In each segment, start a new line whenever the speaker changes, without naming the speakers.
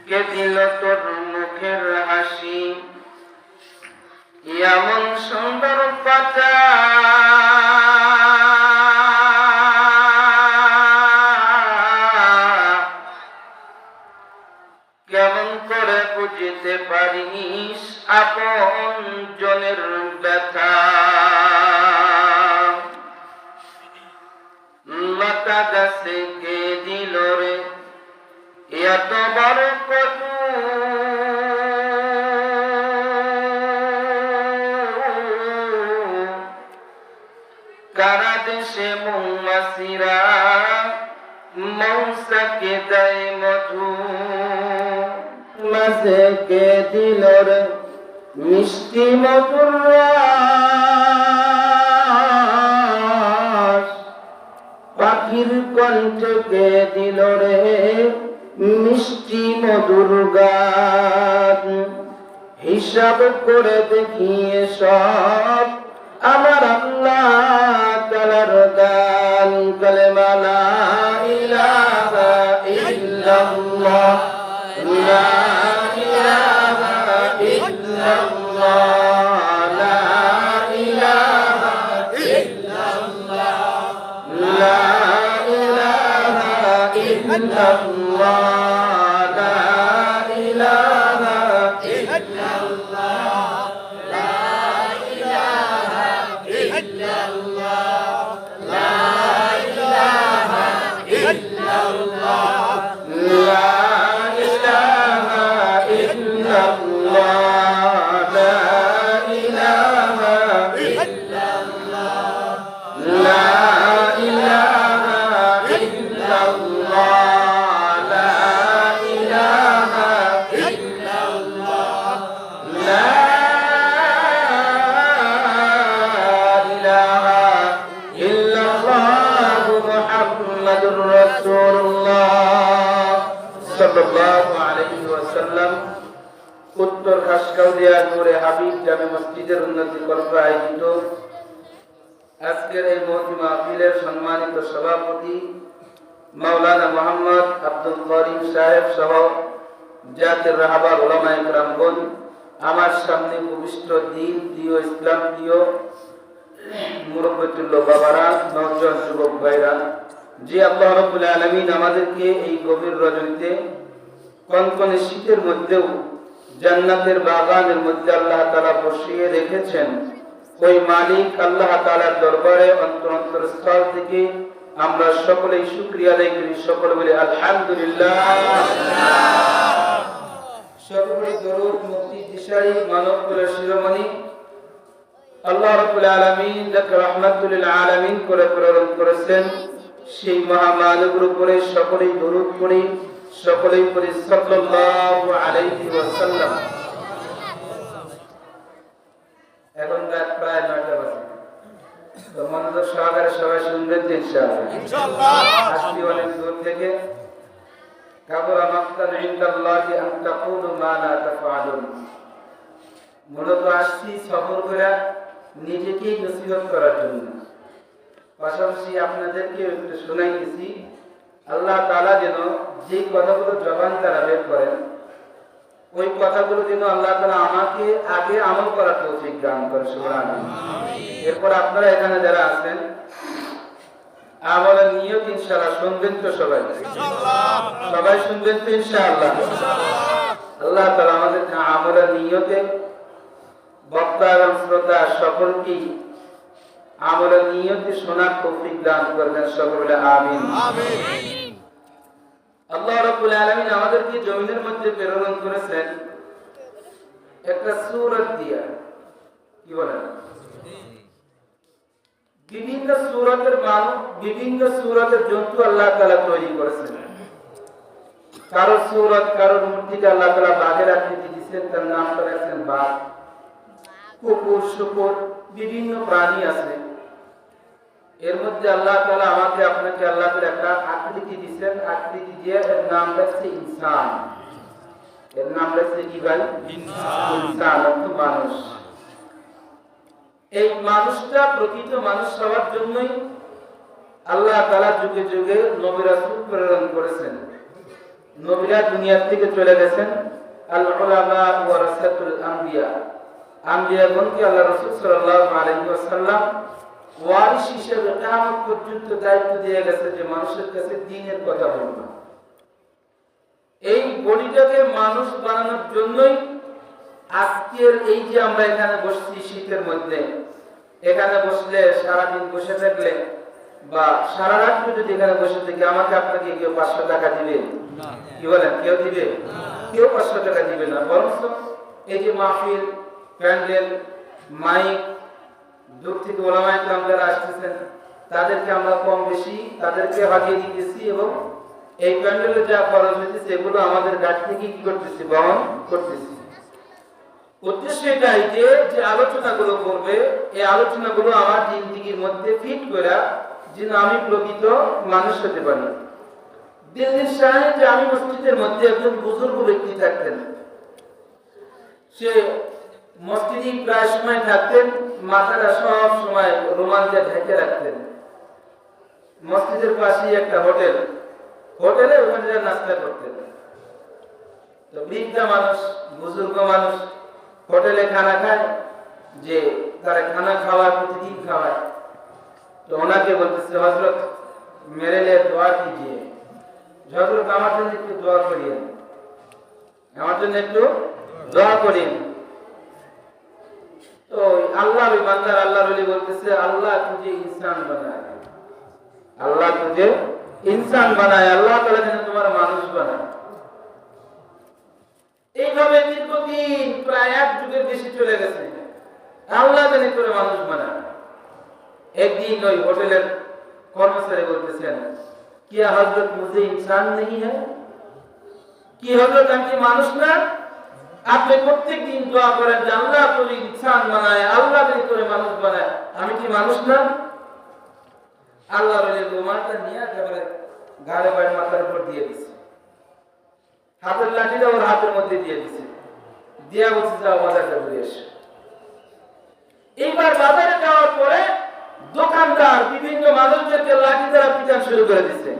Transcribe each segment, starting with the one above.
কে দিল তোর মুখের হাসি, এমন সুন্দর কথা কেমন করে বুঝতে পারিস আপন জনের ব্যথা। লতা গাছে কে দিল রে এত বড় কটু, কারা দেশে মৌমাছিরা মৌসাকে দেয় মধু। মাঝে কে দিল রে মিষ্টি মধুর রস, পাখির কণ্ঠে কে দিল রে মিষ্টি মধুর গান। হিসাব করে দেখিয়ে সব আমার আল্লাহ তাআলার দান। কালেমা লা ইলাহা ইল্লাল্লাহ, লা ইলাহা ইল্লাল্লাহ, লা ইলাহা ইল্লাল্লাহ, লা ইলাহা ইল্লাল্লাহ, লা ইলাহা ইল্লাল্লাহ, লা ইলাহা ইল্লাল্লাহ, লা ইলাহা ইল্লাল্লাহ, লা ইলাহা ইল্লাল্লাহ, লা ইলাহা ইল্লাল্লাহ, লা ইলাহা ইল্লাল্লাহ, লা ইলাহা ইল্লাল্লাহ, লা ইলাহা ইল্লাল্লাহ মুহাম্মাদুর রাসূলুল্লাহ সাল্লাল্লাহু আলাইহি ওয়াসাল্লাম। উত্তর খাসকাউদিয়া নূরে হাবিব জামে মসজিদের উন্নতি কল্পে আয়োজিত আজকের এই মহতি মাহফিলের সম্মানিত সভাপতি মাওলানা মোহাম্মদ আব্দুল করিম সাহেব সহ জাতির রাহবার উলামায়ে কেরামগণ, আমার সামনে উপবিষ্ট দিন প্রিয়, ইসলাম প্রিয় মুরব্বিতুল্লাহ বাবারা, নওজোয়ান যুবক ভাইরা, যে আল্লাহ রাব্বুল আলামিন আমাদেরকে এই গভীর রজনীতে কনকনে শীতের মধ্যেও জান্নাতের বাগানের মধ্যে আল্লাহ তাআলা বসিয়ে রেখেছেন, ওই মালিক আল্লাহ তাআলার দরবারে অন্তর স্থল থেকে আমরা সকলেই শুকরিয়া আদায় করি। সকলে বলি আলহামদুলিল্লাহ। সকলে দরুদ মুক্তি দিশারি মানব কুলের শিরোমণি আল্লাহ রাব্বুল আলামিন যাকে রাহমাতুল লিল আলামিন করে প্রেরণ করেছেন, সেই মহামানবের উপরে সকলেই দরুদ পড়ি, সকলেই পড়ি সাল্লাল্লাহু আলাইহি ওয়াসাল্লাম। এখন রাত প্রায় 9টা বাজে, তো মনোযোগ সহকারে সবাই শুনবেন তো ইনশাআল্লাহ। আসছি অনেক দূর থেকে। কাবুরা মাকতান ইনদাল্লাহি আন তাকুলু মা লা তাফআলুন। মূলত আসছি সফর করে নিজেকেই নসিহত করার জন্য, পাশাপাশি আপনাদেরকে একটু শোনাইতেছি আল্লাহ তাআলা যেন যে কথাগুলো জবান দ্বারা বের করেন, ওই কথাগুলো যেন আল্লাহ তাআলা আমাকে আগে আমল করার তৌফিক দান করে। সুবহানাল্লাহ। এরপর আপনারা এখানে যারা আছেন আমলের নিয়ত ইনশাআল্লাহ শুনবেন তো সবাই? ইনশাআল্লাহ। সবাই শুনবেন তো ইনশাআল্লাহ? আল্লাহ তাআলা আমাদেরকে আমলের নিয়তে বক্তা এবং শ্রোতা সকলকেই আমলের নিয়তে শোনার তৌফিক দান করবেন। সকলে আমিন। আমিন। আল্লাহ রাব্বুল আলামিন আমাদেরকে জমিনের মধ্যে প্রেরণ করেছেন একটা সূরত দিয়া। কি বলেন? বিভিন্ন সূরতের মানুষ, বিভিন্ন সূরতের জন্তু আল্লাহ তাআলা তৈরি করেছেন। কারো সূরত, কারো মূর্তিতে আল্লাহ তাআলা বাঘের আকৃতি দিয়েছেন, তার নামটা রাখছেন বাঘ। কুকুর, শুকর, বিভিন্ন প্রাণী আছে। এর মধ্যে আল্লাহ তাআলা আমাকে আপনাকে আল্লাহ তাআলা একটা আকৃতি দিয়েছেন, আকৃতি দিয়ে এর নাম রাখছে ইনসান। এর নাম রাখছে কি ভাই? ইনসান। ইনসান অর্থ মানুষ। এই মানুষটা প্রকৃত মানুষ হওয়ার জন্যই আল্লাহ তাআলা যুগে যুগে নবী রাসূল প্রেরণ করেছেন। নবীরা দুনিয়া থেকে চলে গেছেন। আল উলামা ওয়ারাসাতুল আম্বিয়া, আম্বিয়াগণকে আল্লাহ রাসূল সাল্লাল্লাহু আলাইহি ওয়াসাল্লাম ওয়ারিস হিসেবে কিয়ামত পর্যন্ত দায়িত্ব দিয়ে গেছে যে মানুষের কাছে দ্বীনের কথা বলবে। এই বডিটাকে মানুষ বানানোর জন্যই আজকের এই যে আমরা এখানে বসছি শীতের মধ্যে, এখানে বসলে সারাদিন বসে থাকলে বা সারা রাত যদি এখানে বসে থেকে আমাকে আপনাকে কেউ 500 টাকা দিবে? কি বলেন, কেউ দিবে? কেউ 500 টাকা দিবে না। বরং এই যে মাহফিল, প্যান্ডেল, মাইক, দূর থেকে ওলামায়ে কেরাম যারা আসতেছেন তাদেরকে আমরা কম বেশি তাদেরকে হাজিয়ে দিতেছি এবং এই প্যান্ডেলে যা খরচ হইতেছে এগুলো আমাদের গাছ থেকে কি করতেছি, বহন করতেছি। উদ্দেশ্য এটাই যে আলোচনাগুলো করবে, এই আলোচনাগুলো আমার জিন্দেগির মধ্যে ফিট করে যেন আমি প্রকৃত মানুষ হতে পারি। দিল্লির শাহে যে আমি মসজিদের মধ্যে একজন বুজুর্গ ব্যক্তি থাকতেন, সে মসজিদে প্রায় সময় থাকতেন, মাথাটা সব সময় রুমাল দিয়ে ঢেকে রাখতেন। মসজিদের পাশেই একটা হোটেলে ওখানে নাস্তা করতেন। তো বৃদ্ধা মানুষ, বুজুর্গ মানুষ হোটেলে খানা খায়, যে তারা খানা খাওয়ার প্রতিদিন খাওয়ায়। তো ওনাকে বলতেছে, হযরত মেরে লিয়ে দোয়া कीजिए, হযরত আমার জন্য একটু দোয়া করিয়েন, আমার জন্য একটু দোয়া করিয়েন। তো আল্লাহর বান্দার আল্লাহর ওলি বলতেছে, আল্লাহ তুঝে ইনসান বানায়, আল্লাহ তুঝে ইনসান বানায়, আল্লাহ তাআলা যেন তোমার মানুষ বানায়। এইভাবে দীর্ঘদিন প্রায় 1 যুগের বেশি চলে গেছে, আল্লাহ যেন করে মানুষ বানায়। একদিন ওই হোটেলের কর্মচারী বলতেছেন, क्या हजरत मुझे इंसान नहीं है? কি হযরত আমি কি মানুষ না? আপনি প্রত্যেক দিন দোয়া করেন যে আল্লাহ তুমি ইনসান বানায়, আল্লাহ যেন করে মানুষ বানায়, আমি কি মানুষ না? আল্লাহর ওই রুমালটা নিয়ে একেবারে গালে পায়ে মাথার উপর দিয়ে দিছে, হাতের লাঠিটা ওর হাতের মধ্যে দিয়ে দিছে, দিয়া বলছে যাও বাজারে ঘুরে এসো। এইবার বাজারে যাওয়ার পরে দোকানদার বিভিন্ন মানুষদেরকে লাঠি দ্বারা পিটান শুরু করে দিচ্ছে।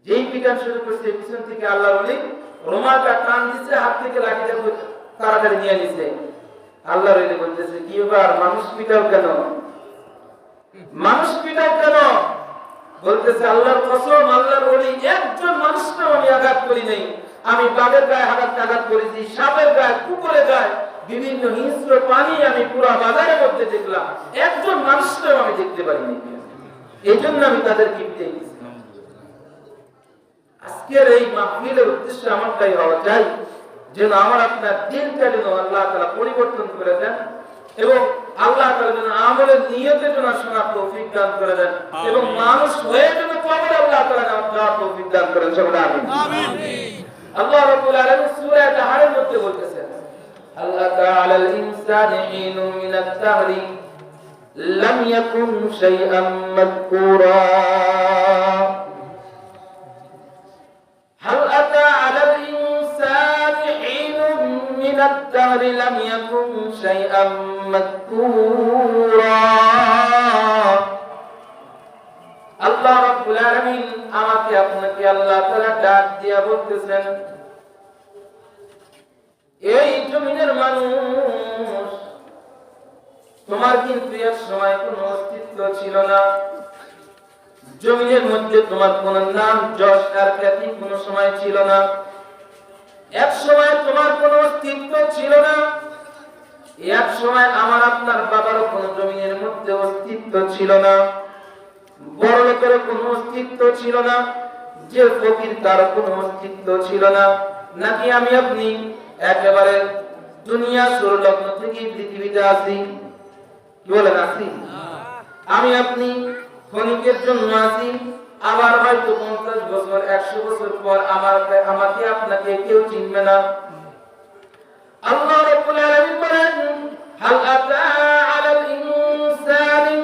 যেই পিটান শুরু করছে পিছন থেকে আল্লাহর ওলি রুমালটা টান দিচ্ছে, হাত থেকে লাঠিটা তাড়াতাড়ি নিয়ে নিছে। আল্লাহর ওলি বলতেছে, কি ব্যাপার, মানুষ পিটাও কেন, মানুষ পিটাও কেন? বলতেছে, আল্লাহর কসম, আল্লাহর ওলি একজন মানুষকেও আমি আঘাত করি নাই। আমি বাঘের গায়ে আঘাত করেছি, সাপের গায়ে, কুকুরের গায়ে, বিভিন্ন হিংস্র প্রাণী আমি পুরো বাজারের মধ্যে দেখলাম, একজন মানুষকেও আমি দেখতে পারিনি। এই জন্য আমি তাদেরকে পিটাইছি। আজকের এই মাহফিলের উদ্দেশ্য আমারটাই হওয়া চাই যেন আমার আপনার দিনটা যেন আল্লাহ তাআলা পরিবর্তন করে দেন এবং আল্লাহ তাআলা যেন আমলের নিয়তের জন্য শোনার তৌফিক দান করে দেন এবং মানুষ হয়ে যেন কবরে আল্লাহ তাআলা যাওয়ার তৌফিক দান করেন। সকলে আমিন। আল্লাহ রাব্বুল আলামিন সূরা তাহারের মধ্যে বলতেছেন, আল্লাহ তাআলা আল ইনসানি হিনু মিনাত তাহরি লাম ইয়াকুন শাইআম মাযকুরা। هل أتى على الإنسان حين من الدهر لم يكن شيئا مذكورا। আল্লাহ রাব্বুল আলামিন আমাকে আপনাকে আল্লাহ তাআলা ডাক দিয়া বলতেছেন, এই জমিনের মানুষ, তোমার কিন্তু এক সময় কোনো অস্তিত্ব ছিল না। জমিনের মধ্যে তোমার কোন নাম, যশ আর খ্যাতি কোনো সময় ছিল না। এক সময় তোমার কোনো অস্তিত্ব ছিল না। এক সময় আমার আপনার বাবারও কোনো জমিনের মধ্যে অস্তিত্ব ছিল না। বড় লোকের কোনো অস্তিত্ব ছিল না। যে ফকির তার কোনো অস্তিত্ব ছিল না। নাকি আমি আপনি একেবারে দুনিয়া সংলগ্ন থেকে পৃথিবীতে আসি? কি বলেন, আসি? আমি আপনি ক্ষণিকের জন্য আসি, আবার হয়তো 50 বছর 100 বছর পর আমাকে আপনাকে কেউ চিনবে না। আল্লাহ রাব্বুল আলামিন বলেন, হাল আতা আলাল ইনসানি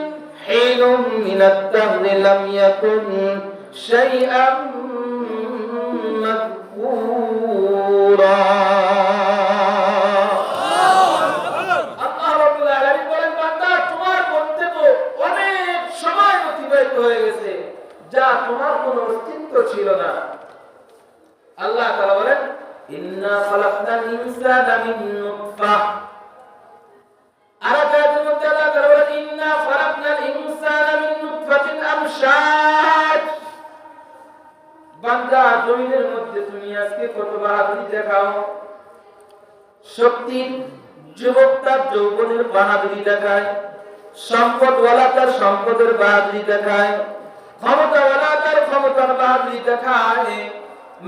হিনুম মিনাত দাহরি লাম ইয়াকুন শাইআম মাযকুরা। যা তোমার কোনো অস্তিত্ব ছিল না, আল্লাহ তাআলা বলেন ইন্না খালাকনাল ইনসানা মিন নুতফাহ। আর আয়াতের মধ্যে আল্লাহ তাআলা বলেন ইন্না খালাকনাল ইনসানা মিন নুতফাতিন আমশাজ। বান্দা জমিনের মধ্যে তুমি আজকে কত বাহাদুরি দেখাও, শক্তির যুবক তার যৌবনের বাহাদুরি দেখায়, সম্পদওয়ালা তার সম্পদের বাহাদুরি দেখায়, ক্ষমতাওয়ালা তার ক্ষমতার বাহাদুরি দেখায়,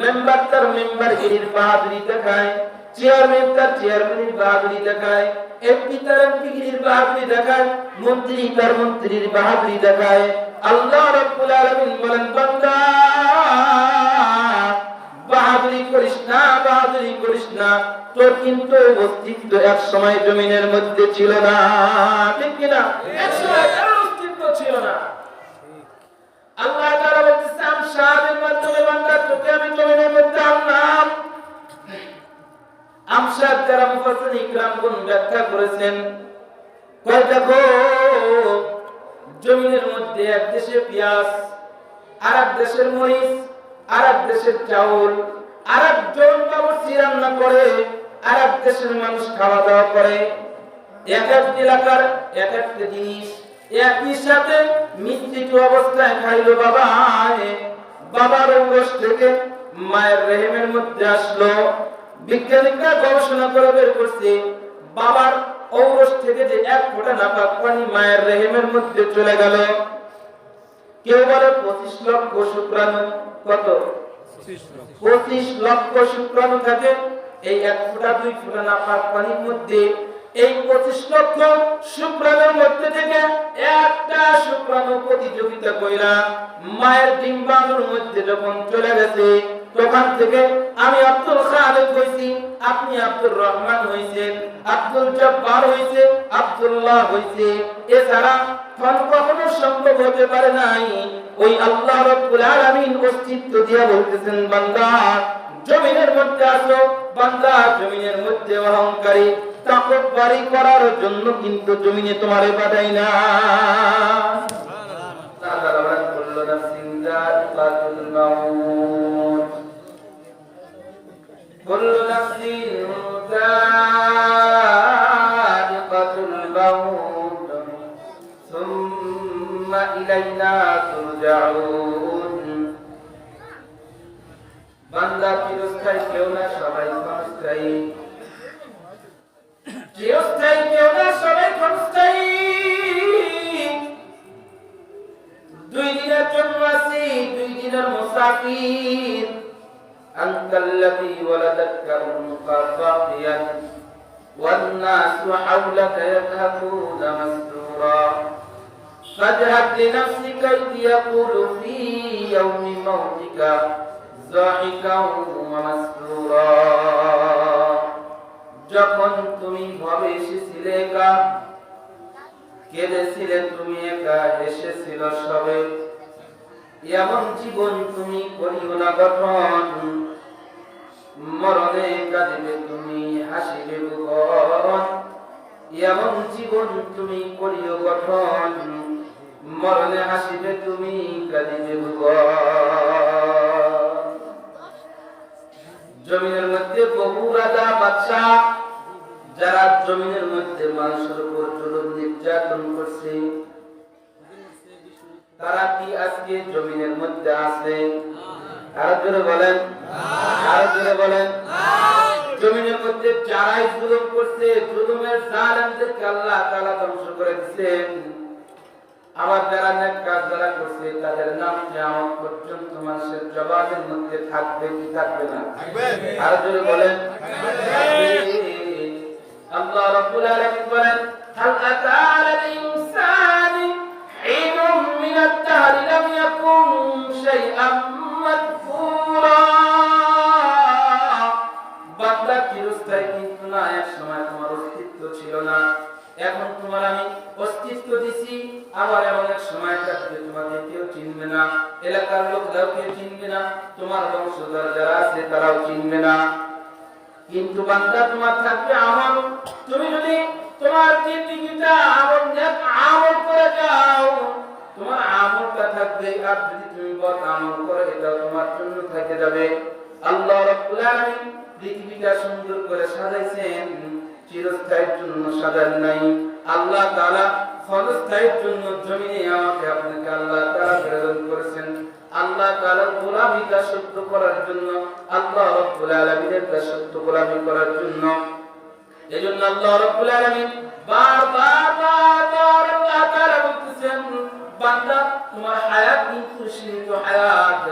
মেম্বার তার মেম্বারগিরির বাহাদুরি দেখায়, চেয়ারম্যান তার চেয়ারম্যানের বাহাদুরি দেখায়, এমপি তার এমপিগিরির বাহাদুরি দেখায়, মন্ত্রী তার মন্ত্রীর বাহাদুরি দেখায়। আল্লাহ রাব্বুল আলামিন বলেন বান্দা বাহাদুরি করিস না, বাহাদুরি করিস না, তোর কিন্তু অস্তিত্ব এক সময় জমিনের মধ্যে ছিল না, ঠিক কিনা? এক সময় তার অস্তিত্ব ছিল না। আল্লাহ তাআলা বলতেছেন আমশাদের মাধ্যমে বান্দা তোকে আমি জমিনের মধ্যে আনলাম। আমশাদ যারা মুফাসসির ইকরামগণ ব্যাখ্যা করেছেন, কয় দেখো জমিনের মধ্যে এক দেশে পেঁয়াজ, আরেক দেশের মরিচ, আরেক দেশের চাউল, আরেক জন বাবুর্চি রান্না করে, আরেক দেশের মানুষ খাওয়া দাওয়া করে। এক এক এলাকার এক একটা জিনিস একই সাথে মিশ্রিত অবস্থায় খাইলো বাবা। বাবার ঔরস থেকে মায়ের রেহেমের মধ্যে আসলো। বিজ্ঞানীরা গবেষণা করে বের করছে বাবার ঔরস থেকে যে এক ফোঁটা নাপাক পানি মায়ের রেহেমের মধ্যে চলে গেল। কেউ বলে 25 লক্ষ শুক্রাণু, কত? 25 লক্ষ শুক্রাণু থাকে এই এক ফোঁটা দুই ফোঁটা নাপাক পানির মধ্যে। এই 25 লক্ষ শুক্রাণুর মধ্যে থেকে একটা শুক্রাণু প্রতিযোগিতা কইরা মায়ের ডিম্বাণুর মধ্যে যখন চলে গেছে, তখন থেকে আমি আব্দুল খালেক হইছি, আপনি আব্দুর রহমান হইছেন, আব্দুল জব্বার হইছে, আব্দুল্লাহ হইছে। এছাড়া কখনো সম্ভব হতে পারে নাই। ওই আল্লাহ রাব্বুল আলামিন অস্তিত্ব দিয়া বলতেছেন বান্দা জমিনের মধ্যে আসো, বান্দা জমিনের মধ্যে অহংকারী তাকব্বুরি করার জন্য কিন্তু জমিনে তোমারে পাঠাই না। তাআলা কুল্লু নাফসিন যায়িকাতুল মাউত, কুল্লু নাফসিন যায়িকাতুল মাউত সুম্মা ইলাইনা তুরজাউন। বান্দা চিরস্থায়ী কেউ না, সবাই ক্ষণস্থায়ী। চিরস্থায়ী কেউ না, সবাই ক্ষণস্থায়ী। 2 দিনের জন্য আছি, 2 দিনের মুসাফির। আনতাল্লাযী ওয়ালাদাতকা উম্মুকা বাকিয়ান ওয়ান নাসু হাওলাকা ইয়াযহাবুনা মাসরুরা ফাজহাব লিনাফসিকা ইয ইয়াকুলু ফী ইয়াওমি মাউতিকা যাহিকান ওয়া মাসরুরা। যখন তুমি ভাবে এসেছিলে একা, কেঁদেছিলে তুমি একা, হেসেছিল সবে, এমন জীবন তুমি করিও না গঠন। মরণে কাঁদিবে তুমি, হাসিবে ভুবন, এমন জীবন তুমি করিও গঠন। মরণে হাসিবে তুমি, কাঁদিবে ভুবন। জমিনের মধ্যে বহু রাজা বাদশা যারা জমিনের মধ্যে মানুষের উপর জুলুম নির্যাতন করছে, তারা কি আজকে জমিনের মধ্যে আছে? আরো জোরে বলেন, আরো জোরে বলেন। জমিনের মধ্যে যারাই জুলুম করছে, জুলুমের জালেমদেরকে আল্লাহ তাআলা ধ্বংস করে দিয়েছেন। আবার যারা নেক কাজ যারা করছে তাদের নাম কিয়ামত পর্যন্ত মানুষের জবানের মধ্যে থাকবে কি থাকবে না? আরো জোরে বলেন। আল্লাহ রাব্বুল আলামিন বলেন হাল আতা আলাল ইনসানি হিনুম মিনাদ দাহরি লাম ইয়াকুন শাইআম মাযকুরা। বান্দা চিরস্থায়ী কিন্তু না, এক সময় তোমার অস্তিত্ব ছিল না, এখন তোমার আমি অস্তিত্ব দিছি। আবার এমন এক সময় থাকবে তোমাকে কেউ চিনবে না, এলাকার লোকরাও কেউ চিনবে না, তোমার বংশধর যারা আছে তারাও চিনবে না। কিন্তু বান্দা তোমার থাকবে আমল। তুমি যদি তোমার জিন্দেগিটা আমল নেক আমল করে যাও, তোমার আমলটা থাকবে। আর যদি তুমি বদ আমল করো, এটা তোমার জন্য থেকে যাবে। আল্লাহ রাব্বুল আলামিন পৃথিবীটা সুন্দর করে সাজাইছেন, চিরস্থায়ীর জন্য সাজান নাই। আল্লাহ তাআলা ক্ষণস্থায়ীর জন্য জমিনে আমাকে আপনাকে আল্লাহ তাআলা প্রেরণ করেছেন। আল্লাহ তাআলার গোলামি দাসত্ব করার জন্য, আল্লাহ রাব্বুল আলামিনের দাসত্ব গোলামি করার জন্য। এজন্য আল্লাহ রাব্বুল আলামিন বারবার আল্লাহ তাআলা বলতেছেন, বান্দা তোমার হায়াত কিন্তু সীমিত হায়াত,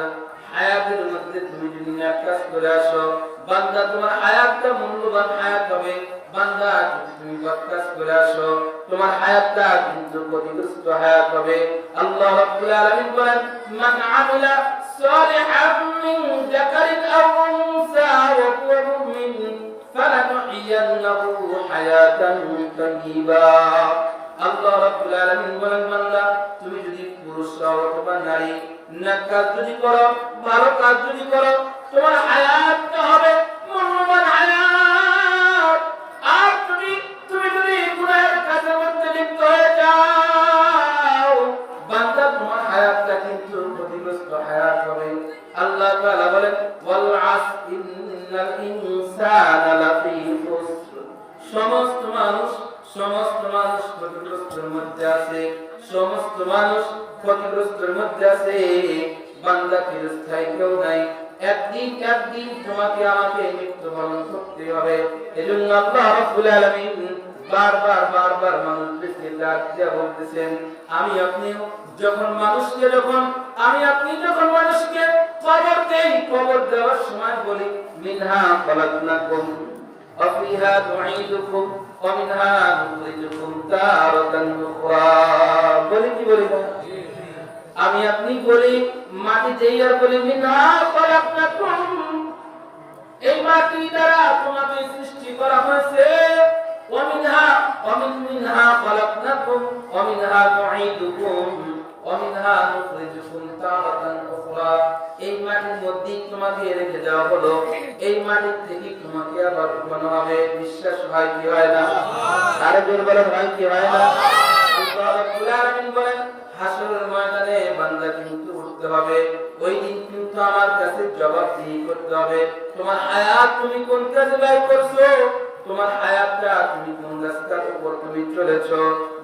হায়াতের মধ্যে তুমি যদি নেক কাজ করে আসো, বান্দা তোমার হায়াতটা মূল্যবান হায়াত হবে। বান্দা যদি তুমি বদ কাজ করে আসো, তোমার হায়াতটা কিন্তু ক্ষতিগ্রস্ত হায়াত হবে। আল্লাহ রাব্বুল আলামিন বলেন, মান আমিলা সালিহান মিন যাকারিন আও উনসা ওয়া হুয়া মুমিন ফালানুহইয়ান্নাহু হায়াতান তাইয়্যিবা। আল্লাহ রাব্বুল আলামিন বলেন, বান্দা তুমি যদি পুরুষ হও অথবা নারী, নেক কাজ যদি করো, ভালো কাজ যদি করো, তোমার হায়াতটা হবে মূল্যবান হায়াত। আর তুমি যদি গুনাহের কাজের মধ্যে লিপ্ত হয়ে যাও, বান্দা তোমার হায়াতটা কিন্তু ক্ষতিগ্রস্ত হায়াত হবে। আল্লাহ তাআলা বলেন, ওয়াল আসর ইন্নাল ইনসানা লাফি খুসর। সমস্ত মানুষ ক্ষতিগ্রস্তের মধ্যে আছে, সমস্ত মানুষ ক্ষতিগ্রস্তের মধ্যে আছে। বান্দা চিরস্থায়ী কেউ নাই, একদিন তোমাকে আমাকে মৃত্যুবরণ করতে হবে। এজন্য আল্লাহ রাব্বুল আলামিন বারবার মানুষকে ডাক দিয়ে বলতেছেন, আমি আপনি যখন মানুষকে কবর দেই, কবর দেওয়ার সময় বলি, মিনহা খালাকনাকুম ওয়া ফিহা নুঈদুকুম ওয়া মিনহা নুখরিজুকুম তারাতান উখরা। বলি না? আমি আপনি বলি মাটি দেই আর বলি মিনহা খালাকনাকুম, এই মাটি দ্বারা তোমাকে সৃষ্টি করা হয়েছে। ওয়া মিনহা খালাকনাকুম ওয়া মিনহা নুঈদুকুম ওয়া মিনহা নুখরিজুকুম তারাতান উখরা। এই মাটির মধ্যে তোমাকে রেখে দেওয়া হলো, এই মাটির থেকে তোমাকে আবার উঠানো হবে। বিশ্বাস হয় কি হয় না? আরে জোর বলেন, হয় কি হয় না? আল্লাহ রাব্বুল আলামিন বলেন, হাসরের ময়দানে বান্দা কিন্তু উঠতে হবে, ওই দিন কিন্তু আমার কাছে জবাবদিহি করতে হবে। তোমার হায়াত তুমি কোন কাজে ব্যয় করছো, তোমার হায়াতটা তুমি কোন রাস্তার উপর তুমি চলেছো,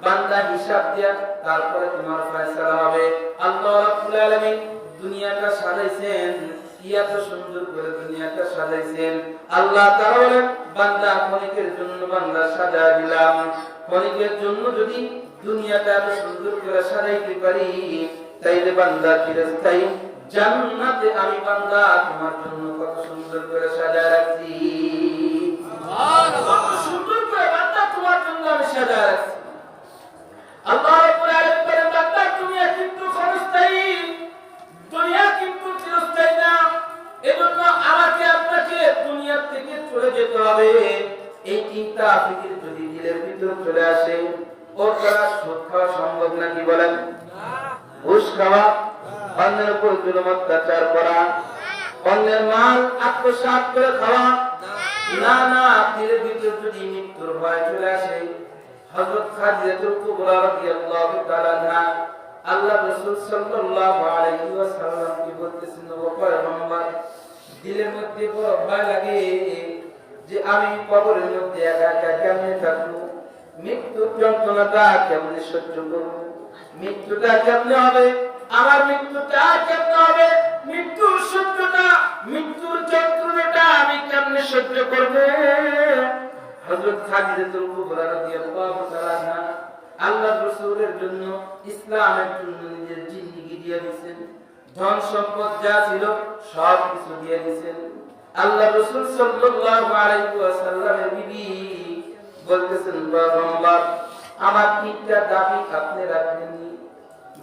বান্দা হিসাব দিয়া তারপরে তোমার ফয়সালা হবে। আল্লাহ রাব্বুল আলামিন দুনিয়াটা সাজাইছেন, এত সুন্দর করে দুনিয়াটা সাজাইছেন। আল্লাহ তাআলা বলেন, বান্দা ক্ষণিকের জন্য বান্দা সাজায় দিলাম, ক্ষণিকের জন্য যদি দুনিয়াটা এত সুন্দর করে সাজাইতে পারি, তাইলে বান্দা চিরস্থায়ী জান্নাতে আমি বান্দা তোমার জন্য কত সুন্দর করে সাজায় রাখছি। সুবহানাল্লাহ, কত সুন্দর করে বান্দা তোমার জন্য আমি সাজায় রাখছি। আল্লাহ রাব্বুল আলামিন বলেন, বান্দা দুনিয়া কিন্তু ক্ষণস্থায়ী, দুনিয়া কিন্তু চিরস্থায়ী না। এজন্য আমাকে আপনাকে দুনিয়া থেকে চলে যেতে হবে। এই চিন্তা ফিকির যদি দিলের ভিতর চলে আসে, ওর দ্বারা সুদ খাওয়া সম্ভব নাকি বলেন? ঘুষ খাওয়া, অন্যের উপর জুলুম অত্যাচার করা, অন্যের মাল আত্মসাৎ করে খাওয়া, না, দিলের ভিতর যদি মৃত্যুর ভয় চলে আসে, হযরত খাদিজাতুল কুবরা রাদিয়াল্লাহু তাআলা আনহা আল্লাহ রাসূল সাল্লাল্লাহু আলাইহি ওয়াসাল্লাম কি বলতেছেন, ও পয়গম্বর, দিলের মধ্যে বড় ভয় লাগে যে আমি কবরের মধ্যে একা একা কেমনে থাকবো, মৃত্যুর যন্ত্রণাটা কেমনে সহ্য করবো, মৃত্যুটা কেমনে হবে, আমার মৃত্যুটা কেমনে হবে, মৃত্যুর সহ্যটা, মৃত্যুর যন্ত্রণাটা আমি কেমনে সহ্য করবো। হযরত খাদিজাতুল কুবরা রাদিয়াল্লাহু তাআলা আনহা আল্লাহর রাসূলের জন্য, ইসলামের জন্য নিজের জিন্দেগি দিয়ে দিয়েছেন, ধন সম্পদ যা ছিল সব কিছু দিয়ে দিয়েছেন। আল্লাহর রাসূল সাল্লাল্লাহু আলাইহি ওয়াসাল্লামের বিবি বলতেছেন, পয়গম্বর, আমার তিনটা দাবি আপনি রাখবেননি,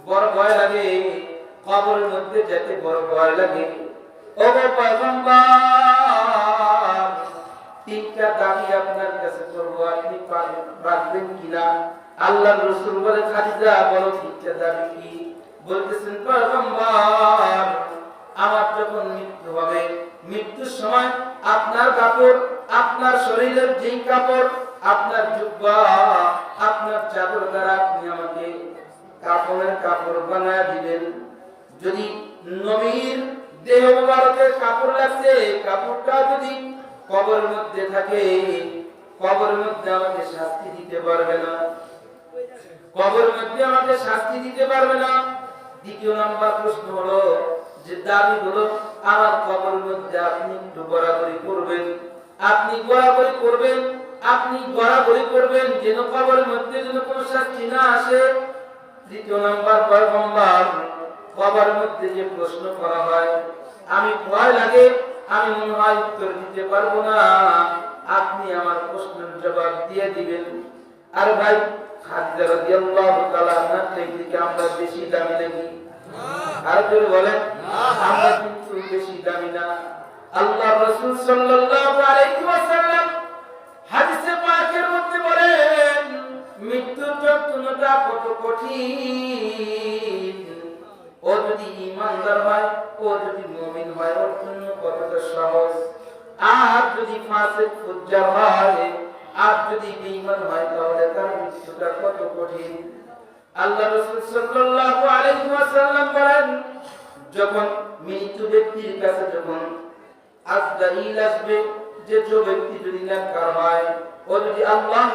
বড় ভয় লাগে, কবরের মধ্যে যেতে বড় ভয় লাগে। ও পয়গম্বর, তিনটা দাবি আপনার কাছে করবো, আপনি রাখবেন কিনা? আল্লাহর রাসূল বলে, খাদিজা বলো তিনটা দাবি কি? বলতেছেন, পয়গম্বর, আমার যখন মৃত্যু হবে, মৃত্যুর সময় আপনার কাপড়, আপনার শরীরের যেই কাপড়, আপনার জুব্বা, আপনার চাদর দ্বারা আপনি আমাকে কাপড়ের কাপড় বানায় দিবেন। যদি নবীর দেহ মোবারকের কাপড় লাগছে, কাপড়টা যদি কবরের মধ্যে থাকে, কবরের মধ্যে আমাকে শাস্তি দিতে পারবে না, কবরের মধ্যে আমাকে শাস্তি দিতে পারবে না। দ্বিতীয় নাম্বার প্রশ্ন হলো যে দাবি হলো আমার কবরের মধ্যে আপনি একটু গড়াগড়ি করবেন, আপনি গড়াগড়ি করবেন, আপনি গড়াগড়ি করবেন যেন কবরের মধ্যে যেন কোনো শাস্তি না আসে। তৃতীয় নাম্বার পয়গম্বর কবরের মধ্যে যে প্রশ্ন করা হয় আমি ভয় লাগে, আমি মনে হয় উত্তর দিতে পারবো না, আপনি আমার প্রশ্নের জবাব দিয়ে দিবেন। আর ভাই খাদিজা রাদিয়াল্লাহু তাআলা আনহার থেকে আমরা বেশি দামি নাকি? আর যদি বলেন আমরা কিন্তু বেশি দামি না। আল্লাহর রাসূল সাল্লাল্লাহু আলাইহি ওয়াসাল্লাম হাদিসে পাকের মধ্যে বলেন মৃত্যুর যন্ত্রণাটা কত কঠিন, ও যদি ঈমানদার হয়, ও যদি মুমিন হয়, ওর জন্য কতটা সহজ। আর যদি ফাসিক ফুজ্জার হয়, আর যদি বেঈমান হয়, তাহলে তার মৃত্যুটা কত কঠিন। আল্লাহ রাসূল সাল্লাল্লাহু আলাইহি ওয়াসাল্লাম বলেন যখন মৃত্যু ব্যক্তির কাছে যখন আজরাইল আসবে, যে ব্যক্তি যদি নেককার হয়, ও যদি আল্লাহ